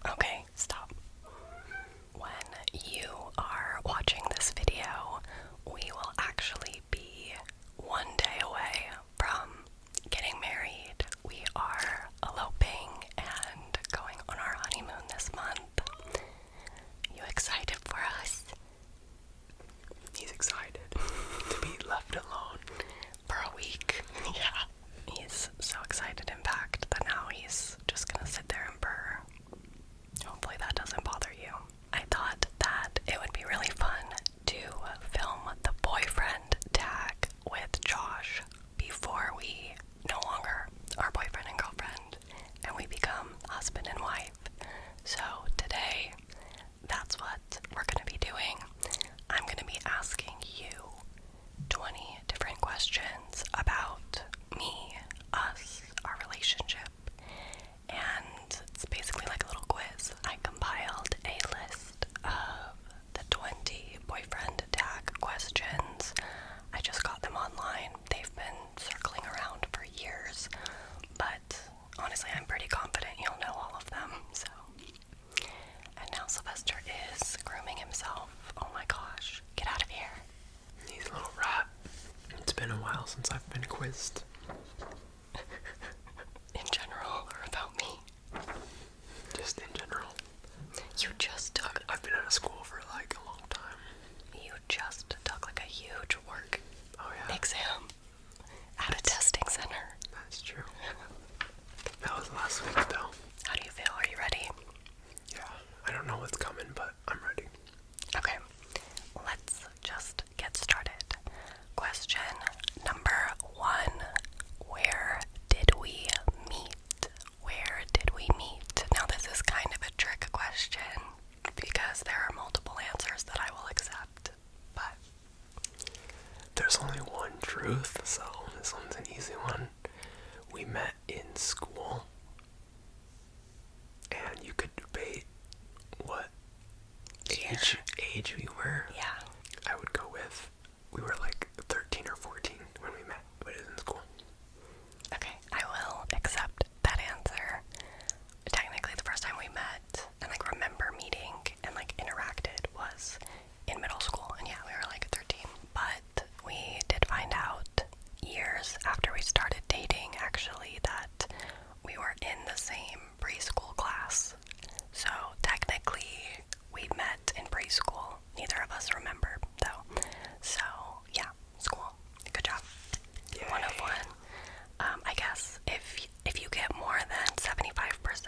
Okay, stop. When you are watching this video, we will actually be one day away from getting married. We are eloping and going on our honeymoon this month. You excited for us? He's excited to be left alone For a week. Yeah. He's so excited, in fact, that now he's just gonna sit there and purr. Hopefully that doesn't bother you. I thought that it would be really fun to film the boyfriend tag with Josh before we no longer are boyfriend and girlfriend and we become husband and wife. So today, that's what we're going to be doing. I'm going to be asking you 20 different questions about me, us, our relationship, and it's basically like a little quiz. I compiled a list of the 20 boyfriend tag questions. I just got them online. They've been circling around for years, but honestly, I'm pretty confident you'll know all of them, so. And now Sylvester is grooming himself. Oh my gosh, get out of here. He's a little rat. It's been a while since I've been quizzed. In general, or about me? Just in general. You just took... I've been out of school for like a long time. You just took like a huge work exam at a testing center. That's true. That was last week though. How do you feel? Are you ready? Yeah, I don't know what's coming, but I'm ready. Okay, let's just get started. Question number 1. Where did we meet? Where did we meet? Now this is kind of a trick question because there are multiple answers that I will accept, but There's only one truth, so this one's an easy one. We met in school, and you could debate what age we were. yeah. I would go with, we were like 13 or 14 when we met, but it was in school. Okay, I will accept that answer. Technically, the first time we met and like remember meeting and like interacted was in middle school, and yeah, we were like 13. But we did find out years after we started dating, actually, that we were in the same preschool class. So technically, we met in preschool. Neither of us remember though. So yeah, school. Good job. Yay. 1 of 1. I guess if you get more than 75%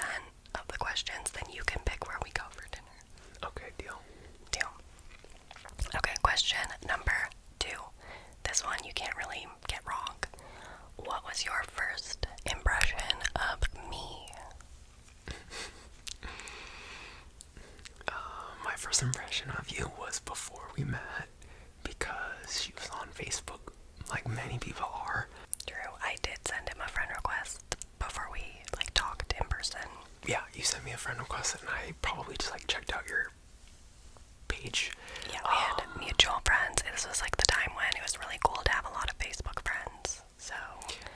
of the questions, then you can pick where we go for dinner. Okay, deal. Deal. Okay, question number 2. This one you can't really get wrong. What was your first impression of me? My first impression of you was before we met, because she was on Facebook, like many people are. True, I did send him a friend request before we like talked in person. Yeah, you sent me a friend request, and I probably just like checked out your page. Yeah, we had mutual friends. This was like the time when it was really cool to have a lot of Facebook friends. So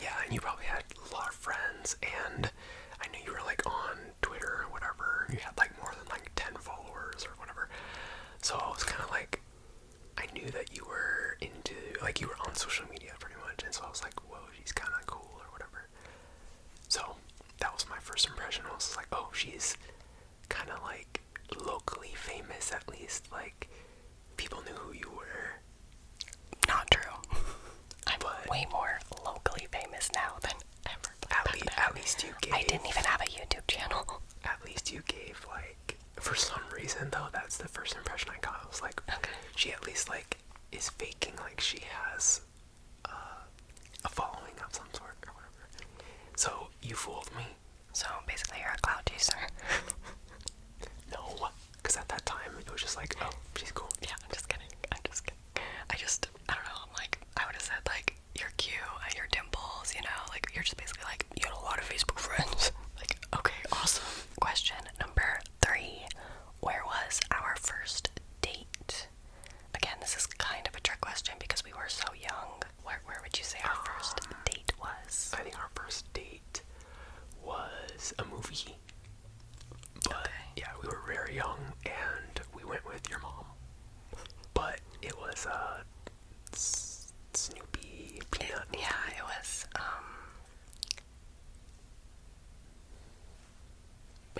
Yeah, and you probably had a lot of friends, and I knew you were like on Twitter or whatever. You had like more than like 10 followers or whatever. So I was kind of like, I knew that you were into, like you were on social media pretty much, and so I was like, whoa, she's kind of cool or whatever. So that was my first impression. I was like, oh, she's kind of like locally famous, at least. Like, people knew who you were. not true. I'm way more locally famous now than ever. At least you gave. I didn't even have a YouTube channel. At least you gave, like, for some reason though, that's the first impression I got. I was like, Okay. she at least like is faking like she has a following of some sort or whatever. So you fooled me. So basically, you're a cloud chaser. No, because at that time it was just like, oh, she's cool. Yeah, I'm just kidding. I don't know. I'm like, I would have said like, you're cute, your dimples, you know, like you're just basically like, you had a lot of Facebook friends. Like, okay, awesome. Question number 3. Where was our first date? Again, this is kind of a trick question because we were so young. Where would you say our first date was? I think our first date was a movie. But Okay. young, and we went with your mom. But it was Snoopy Peanut. Yeah, it was.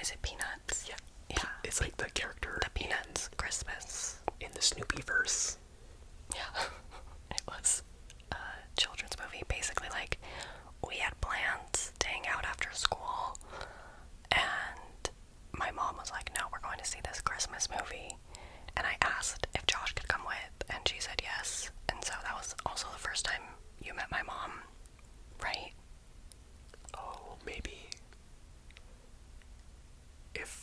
Is it Peanuts? Yeah. Yeah. It's like the character. The Peanuts Christmas. In the Snoopy verse. Yeah. It was a children's movie. Basically, like, we had plans to hang out after school, and my mom was like, no, we're going to see this Christmas movie. And I asked if Josh could come with, and she said yes. And so that was also the first time you met my mom, right? Oh, maybe. If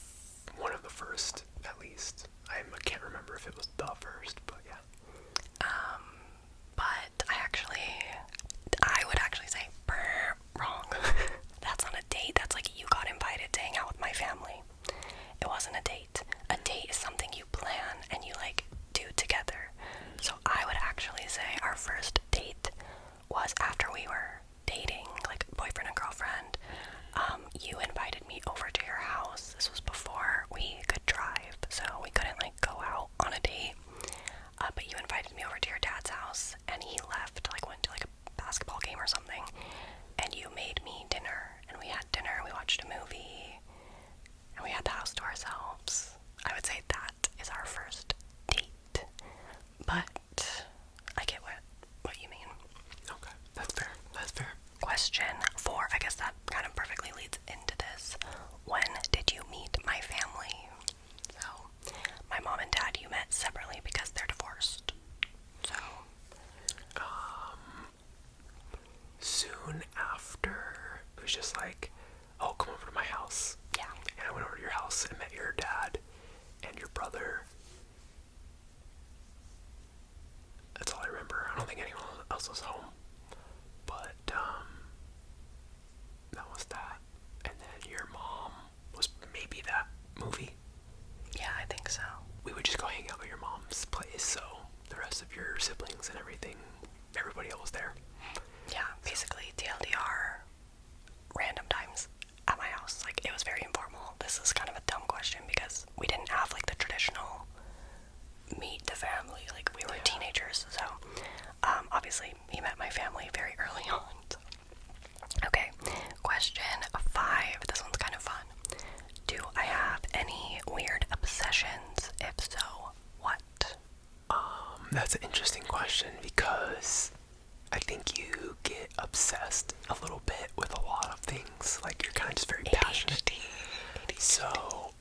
one of the first, at least. I can't remember if it was the first, but yeah. But I would actually say, wrong. That's not a date. That's like you got invited to hang out with my family. It wasn't a date. A date is something you plan and you like do together. So I would actually say our first date was after we were dating, like boyfriend and girlfriend. You invited me over to your house. This was before we could drive, so we couldn't like go out on a date. But you invited me over to your dad's house, and he left, like went to like a basketball game or something, and you made me dinner, and we had dinner, we watched a movie, and we had the house to ourselves. I would say that is our first date, but I get what you mean. Okay, that's fair. That's fair. Question 4, I guess that kind of perfectly leads into this. When did you meet my family? So, my mom and dad, you met separately because they're divorced. So, soon after, it was just like, oh, come over to my house. yeah. And I went over to your house and met your dad and your brother. That's all I remember. I don't think anyone else was home. But, that was that. And then your mom was maybe that movie. Yeah, I think so. We would just go hang out at your mom's place, so the rest of your siblings and everything, everybody else was there. Yeah, basically TLDR, random times at my house. Like, it was very informal. This is kind of a dumb question because we didn't have like the traditional meet the family. Like, we were teenagers, so obviously he met my family very early on. Okay, question 5. This one's kind of fun. Do I have any weird obsessions? If so, what? That's an interesting question because I think you get obsessed a little bit with a lot of things. Like, you're kind of just very passionate. ADHD. So,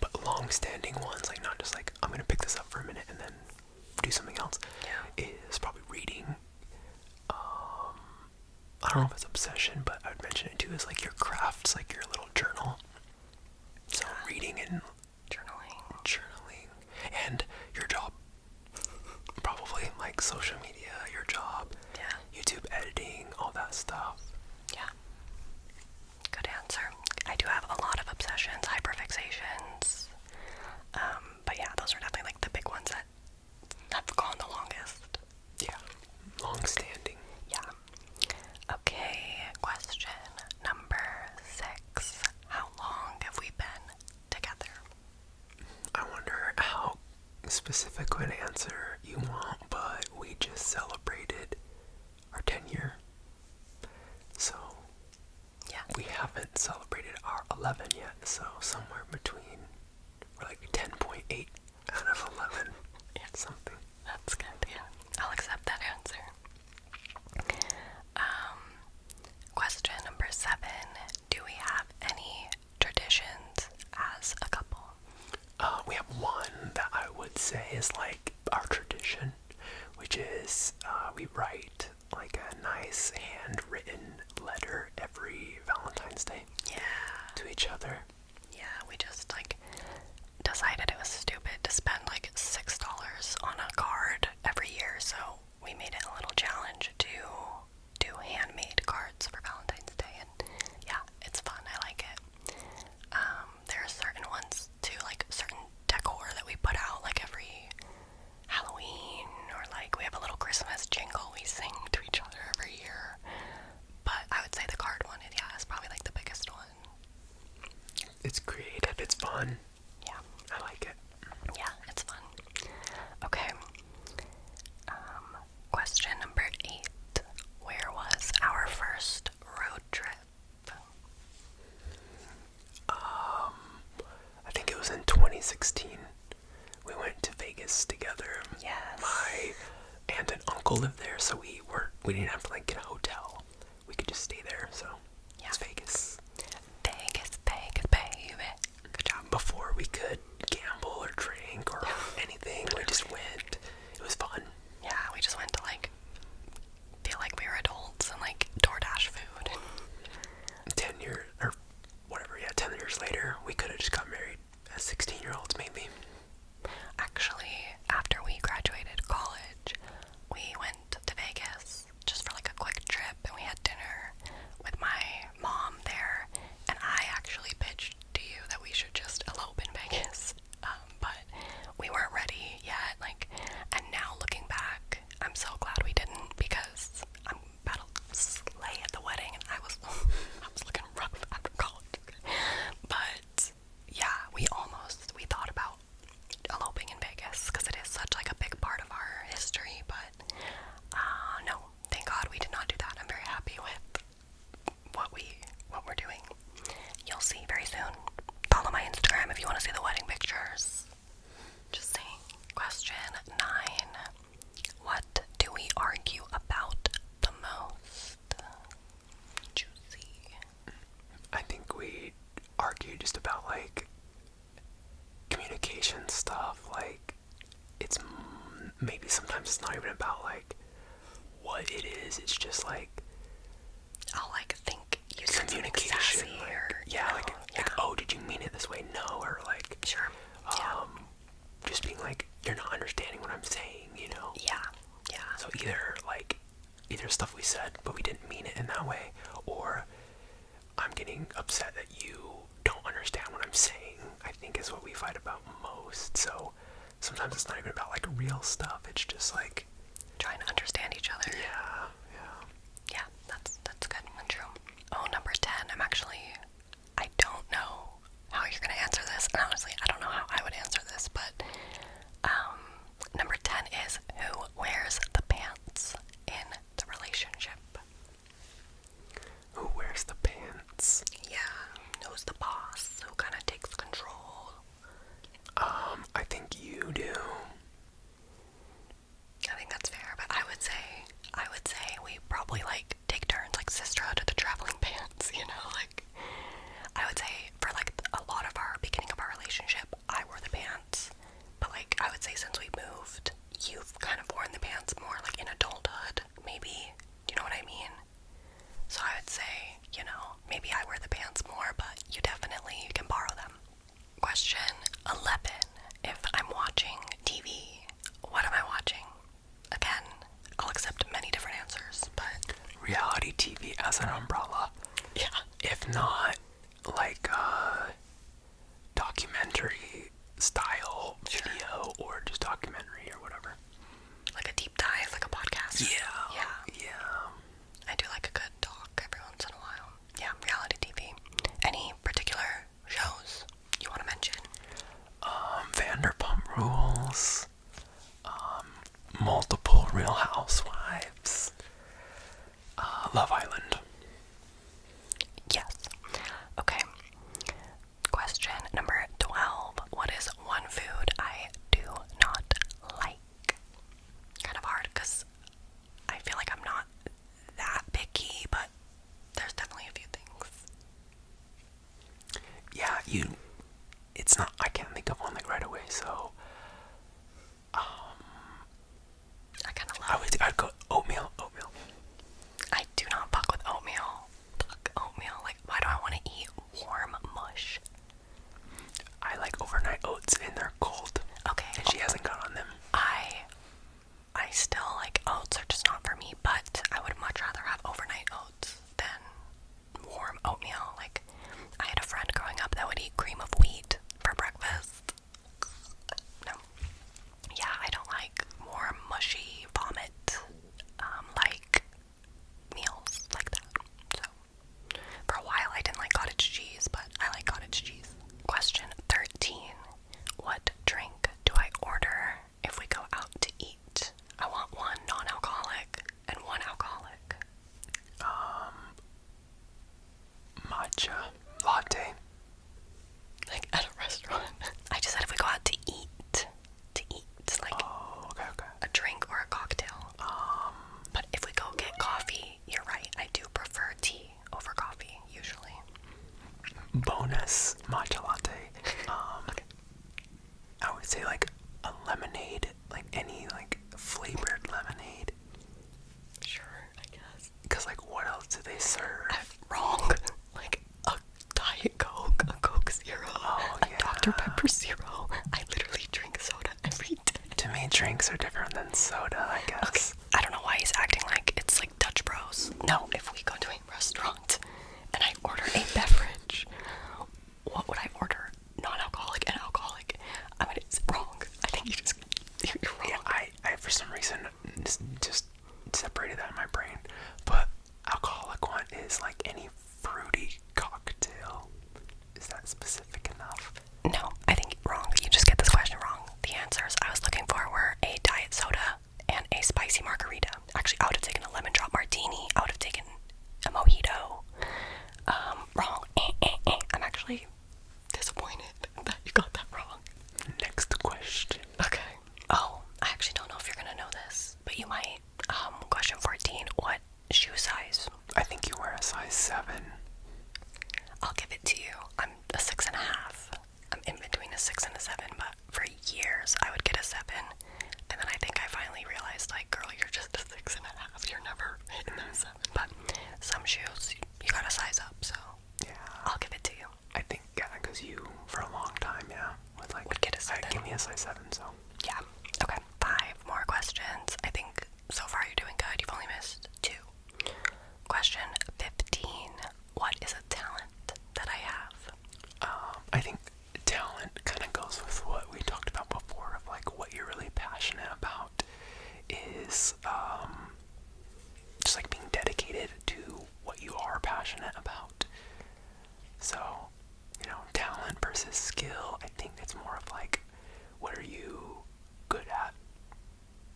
but long-standing ones, like not just like, I'm gonna pick this up for a minute and then do something else, is probably reading. I don't know if it's obsession, but I would mention it too, is like your crafts, like your little journal. So reading and journaling, and your job, probably like social media, your job, YouTube editing, all that stuff. Yeah. Good answer. I do have a lot of obsessions, hyperfixations. But yeah, those are definitely like the big ones that have gone the longest. Yeah, long-standing. Yeah. Okay, question number 6. How long have we been together? I wonder how specific of an answer you want, but we just celebrated our 10-year. So, Yeah. we haven't celebrated our 11 yet, so somewhere between, we're like 10.8 out of 11, something. That's good, yeah. I'll accept that answer. Question number 7. Do we have any traditions as a couple? We have one that I would say is like our tradition, which is we write like a nice handwritten letter every Valentine's Day to each other. Yeah, we just like decided it was stupid to spend like $6 on a card every year, so we made it a little challenge to do handmade cards for Valentine's Day, and yeah, it's fun. I like it. There are certain ones too, like certain decor that we put out like every Halloween, or like we have a little Christmas jingle we sing to each other every year. But I would say the card one, is probably like the biggest one. It's creative, it's fun. Yeah. I like 2016. We went to Vegas together. Yes. My aunt and uncle lived there, so we didn't have to like get a hotel. We could just stay there. So Yeah. it's Vegas. Vegas, Vegas, baby. Good job. Before we could gamble or drink or anything, we just went. It was fun. Yeah, we just went to like feel like we were adults and like DoorDash food. 10 years or whatever, yeah, 10 years later, we could have just got married as 16-year-olds, maybe. Actually, after we graduated college, we went to Vegas just for like a quick trip, and we had dinner with my mom there, and I actually pitched to you that we should just elope in Vegas, but we weren't ready yet, like, and now looking back, I'm so glad we didn't, because I'm about to slay at the wedding, and I was looking rough after college, but yeah, we thought about eloping in Vegas because it is such like a big part of our history, but no, thank God we did not do that. I'm very happy with what we're doing. You'll see very soon. Follow my Instagram if you want to see the wedding pictures. Just saying. Question 9. What do we argue about the most? Juicy. I think we argued just about like communication stuff. Like, it's maybe sometimes it's not even about like what it is. It's just like I'll like think you said something communication. sassy Like, or yeah, you know, like oh, did you mean it this way? No, or like sure. just being like, you're not understanding what I'm saying, you know? Yeah. Yeah. So either stuff we said but we didn't mean it in that way, or I'm getting upset that you don't understand what I'm saying, I think is what we fight about most. So sometimes it's not even about like real stuff, it's just like Trying to understand each other. yeah. Yeah, that's good and true. Oh, number 10. I don't know how you're gonna answer this, and honestly, I don't know how I would answer this, but number 10 is who wears the pants in the relationship. Who wears the pants? Yeah, who's the boss? Who kind of takes control? I think you do. I think that's fair, but I would say we probably like take turns, like sisterhood to the traveling pants, you know, like I would say for like a lot of our beginning of our relationship, I wore the pants, but like I would say since we moved, you've kind of worn the pants more like in adulthood, maybe, do you know what I mean? So I would say, you know, maybe I wear the pants more, but you definitely can borrow them. Question 11. If I'm watching TV, what am I watching? Again, I'll accept many different answers, but Reality TV as an umbrella. yeah. If not, like documentary style video, or just documentary or whatever. Like a deep dive, like a podcast. Yeah. I do like a good talk every once in a while. Yeah, reality TV. Any particular shows you want to mention? Vanderpump Rules. Multiple Real Housewives. Love Island. Yes. Okay. Question number 12. What is one food I do not like? Kind of hard because I feel like I'm not that picky, but there's definitely a few things. Yeah, it's not, I can't think of one like right away, so I kind of love I'd go Dr. Pepper Zero. I literally drink soda every day. To me, drinks are different than soda, I guess. Okay, I don't know why he's acting like it's like Dutch Bros. No, if we go to a restaurant and I order a beverage, what would I order? Non-alcoholic and alcoholic. I mean, it's wrong. I think you're wrong. Yeah, I for some reason just separated that in my brain. But alcoholic one is like any fruity cocktail. Is that specific enough? No, I think wrong. You just get this question wrong. The answers I was looking for were a diet soda and a spicy margarita. Actually, I would have taken a lemon drop martini. I would have taken a mojito. Wrong. I'm actually disappointed that you got that wrong. Next question. Okay. Oh, I actually don't know if you're gonna know this, but you might. Question 14. What shoe size? I think you wear a size 7. I'll give it to you. I'm a 6.5. I'm in between a 6 and a 7, but for years I would get a 7, and then I think I finally realized, like, girl, you're just a 6.5. You're never hitting that 7. But some shoes, you gotta size up, so Yeah. I'll give it to you. I think, yeah, because you, for a long time, yeah, would get a 7. Give me a size 7, so. Yeah. Okay. 5 more questions. I think so far you're doing good. You've only missed 2. Question 15. What is a talent that I have? I think talent kind of goes with what we talked about before, of like what you're really passionate about is just like being dedicated to what you are passionate about. So, talent versus skill, I think it's more of like, what are you good at?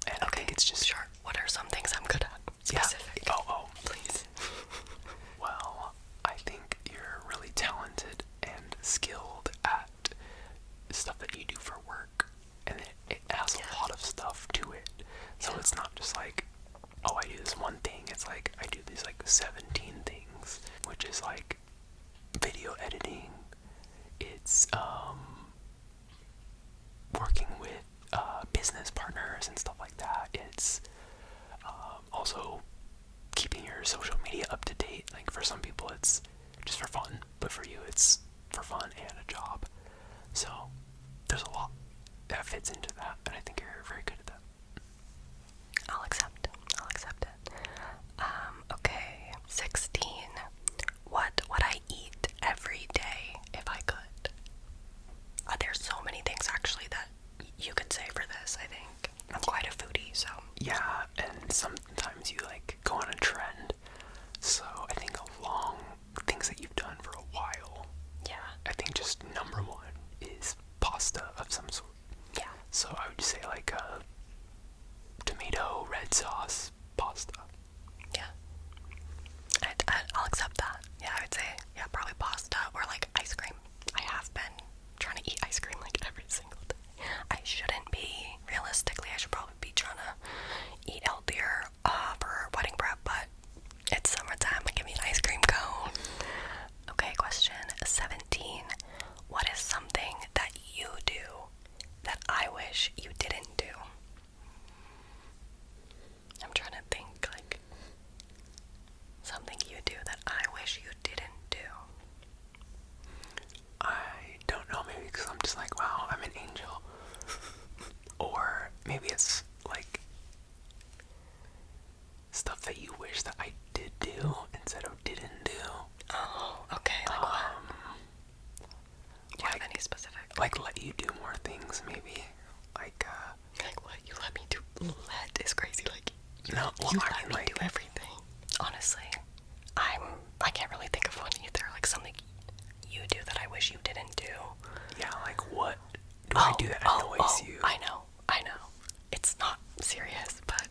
And I think it's just... Sure. What are some things I'm good at? Specific. Yeah. Oh. Please. Well, I think you're really talented and skilled at stuff that you do for work, and it has a lot of stuff to it. So it's not just like, oh, I do this one thing. It's like I do these like 17 things, which is like video editing. It's working with business partners and stuff like that. It's also keeping your social media up to date. Like, for some people it's just for fun, but for you it's for fun and a job. So there's a lot that fits into that, and I think you're very good at that. I'll accept it. Okay. 16. What would I eat every day if I could? There's so many things actually that you could say for this, I think. I'm quite a foodie, so. Yeah, and sometimes you like go on a trend. So I think along things that you've done for a while. Yeah. I think just number 1 is pasta of some sort. Yeah. So I would just say like a tomato red sauce pasta. Yeah. I'll accept that. Yeah, I would say, yeah, probably pasta or like ice cream. I have been trying to eat ice cream like every single day. I shouldn't be. Realistically, I should probably be trying to eat healthier for wedding prep, but it's summertime. Give me an ice cream cone. Okay, question 17. What is something that you do that I wish you didn't do? I'm trying to think, like, something you do that I wish you didn't do. I don't know, maybe because I'm just like, wow, I'm an angel. Or maybe it's like stuff that you wish that I did do instead of didn't do. Oh, okay, like what? Do you have any specific? Like let you do more things, maybe. Like what? You let me do? Let is crazy. Like, no, well, you I let mean, me do everything. Honestly, I can't really think of one either. Like something you do that I wish you didn't do. Yeah, like what do I do that annoys you? I know. It's not serious, but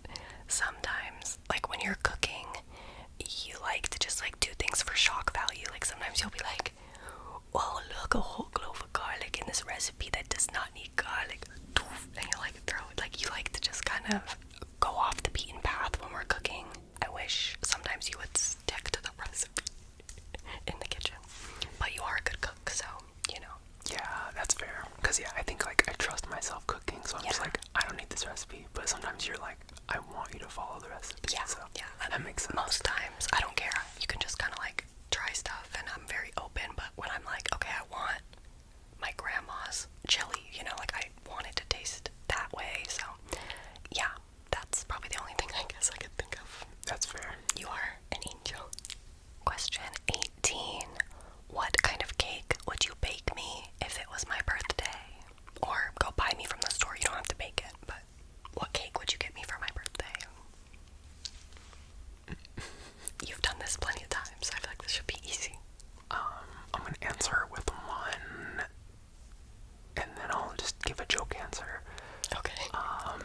sometimes, like when you're cooking, you like to just like do things for shock value. Like sometimes you'll be like, "Whoa, look, a whole clove of garlic in this recipe that does not need garlic," and you like throw it. Like you like to just kind of go off the beaten path when we're cooking. I wish sometimes you would stick to the recipe in the kitchen, but you are a good cook, so Yeah, that's fair. Because yeah, I think like I trust myself cooking, so I'm just like, I don't need this recipe. But sometimes you're like, I want you to follow the recipe. Yeah, so yeah. That makes sense. Most times, I don't care. You can just kind of like try stuff, and I'm very open. But when I'm like, okay, I want my grandma's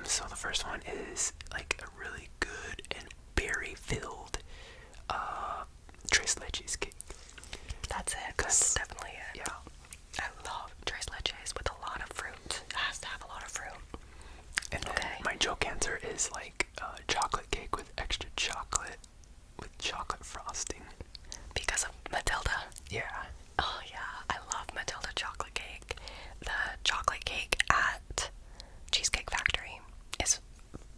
So the first one is like a really good and berry-filled tres leches cake. That's it. That's definitely it. Yeah. I love tres leches with a lot of fruit. It has to have a lot of fruit. And then my joke answer is like chocolate cake with extra chocolate with chocolate frosting. Because of Matilda. Yeah. Oh yeah, I love Matilda chocolate cake. The chocolate cake at Cheesecake Factory is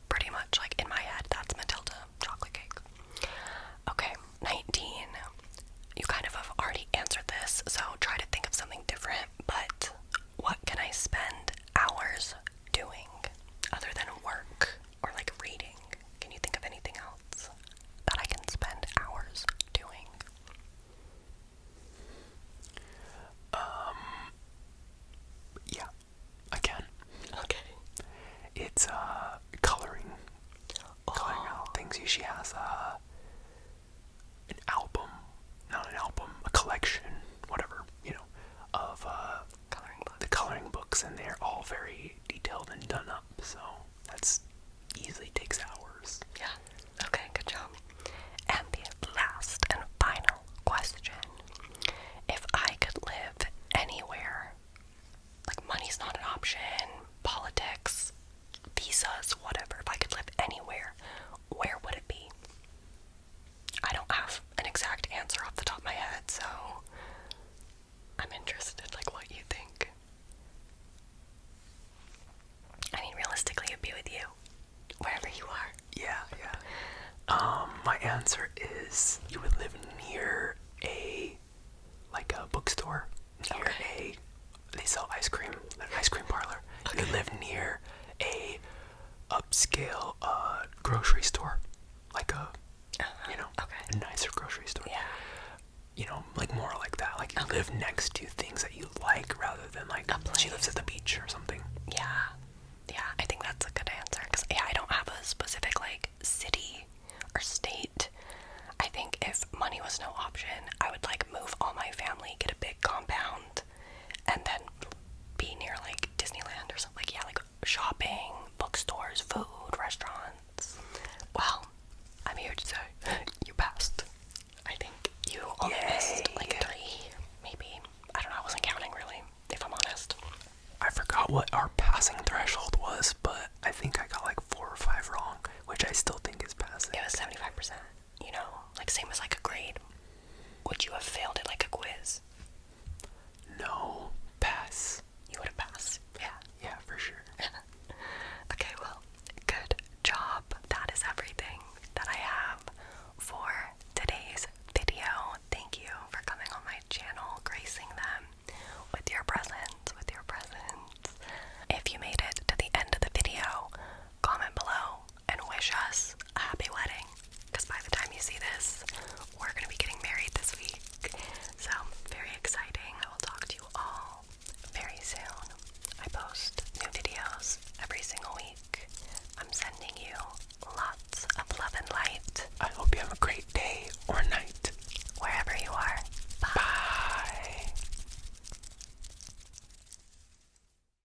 pretty much like in my head, that's Matilda chocolate cake. Okay, 19. You kind of have already answered this, so try to think of something different, but what can I spend hours doing other than work or like reading? Can you think of anything else that I can spend hours doing? Yeah, I can. Okay. It's coloring out things. She has an album, not an album, a collection, whatever, of Coloring books. the coloring books, and they're all very detailed and done up. So that's easily takes hours. Yeah. Okay, good job. And the last and final question. If I could live anywhere, like money's not an option, politics, visas, whatever, if I could live anywhere, where would it be? I don't have an exact answer off the top of my head, so I'm interested, like, what you think. I mean, realistically, it'd be with you, wherever you are. Yeah. My answer is you would live near a bookstore, near they sell ice cream, an ice cream parlor. You could live near a upscale grocery store, like a a nicer grocery store. Yeah. Like more like that. Like you live next to things that you like rather than like she lives at the beach or something. Yeah, I think that's a good answer, because I don't have a specific like city or state. I think if money was no option, I would like move all my family, get a big compound, and then be near like Disneyland or something. Like shopping, bookstores, food, restaurants. Well, I'm here to say you passed. I think you only missed like 3, maybe. I don't know, I wasn't counting really, if I'm honest. I forgot what our